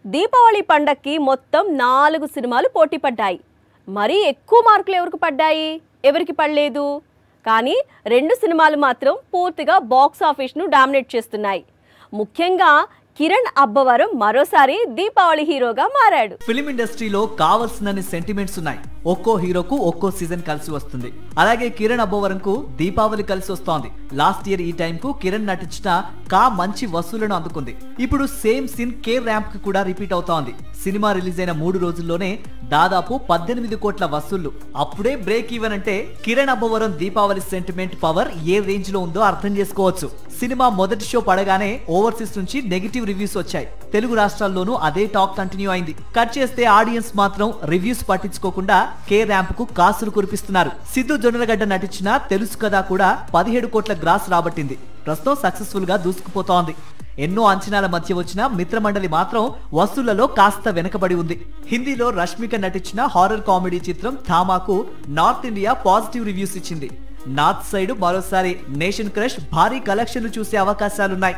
దీపావళి పండక్కి మొత్తం 4 సినిమాలు పోటీ పడ్డాయి. మరీ ఎక్కువ మార్కులు ఎవరికి పడ్డాయి, ఎవరికి పడలేదు. కానీ 2 సినిమాలు మాత్రం పూర్తిగా బాక్స్ ఆఫీస్ను డామినేట్ చేస్తున్నాయి. ముఖ్యంగా కిరణ్ అబ్బవరం మరోసారి దీపావళి హీరోగా మారాడు. ఫిల్మ్ ఇండస్ట్రీలో కావాల్సినన్ని సెంటిమెంట్స్ ఉన్నాయి. ఒక్కో హీరోకు ఒక్కో సీజన్ కలిసి వస్తుంది. అలాగే కిరణ్ అబ్బవరంకు దీపావళి కలిసి వస్తోంది. లాస్ట్ ఇయర్ ఈ టైం కు కిరణ్ నటించిన కా మంచి వసూళ్లను అందుకుంది. ఇప్పుడు సేమ్ సీన్ కే ర్యాంప్ కి కూడా రిపీట్ అవుతోంది. సినిమా రిలీజ్ అయిన 3 రోజుల్లోనే దాదాపు 18 కోట్ల వసూళ్లు. అప్పుడే బ్రేక్ ఈవెన్ అంటే కిరణ్ అబ్బవరం దీపావళి సెంటిమెంట్ పవర్ ఏ రేంజ్ లో ఉందో అర్థం చేసుకోవచ్చు. సినిమా మొదటి షో పడగానే ఓవర్సీస్ నుంచి నెగిటివ్ రివ్యూస్ వచ్చాయి. తెలుగు రాష్ట్రాల్లోనూ అదే టాక్ కంటిన్యూ అయింది. కట్ చేస్తే ఆడియన్స్ మాత్రం రివ్యూస్ పట్టించుకోకుండా కే ర్యాంప్ కు కాసులు కురిపిస్తున్నారు. సిద్ధు జొన్నలగడ్డ నటించిన తెలుసు కదా కూడా 17 కోట్ల గ్రాస్ రాబట్టింది. ప్రస్తుతం సక్సెస్ఫుల్ గా దూసుకుపోతోంది. ఎన్నో అంచనాల మధ్య వచ్చిన మిత్రమండలి మాత్రం వసూళ్లలో కాస్త వెనకబడి ఉంది. హిందీలో రష్మిక నటించిన హారర్ కామెడీ చిత్రం థామాకు నార్త్ ఇండియా పాజిటివ్ రివ్యూస్ ఇచ్చింది. నార్త్ సైడ్ మరోసారి నేషన్ క్రష్ భారీ కలెక్షన్లు చూసే అవకాశాలున్నాయి.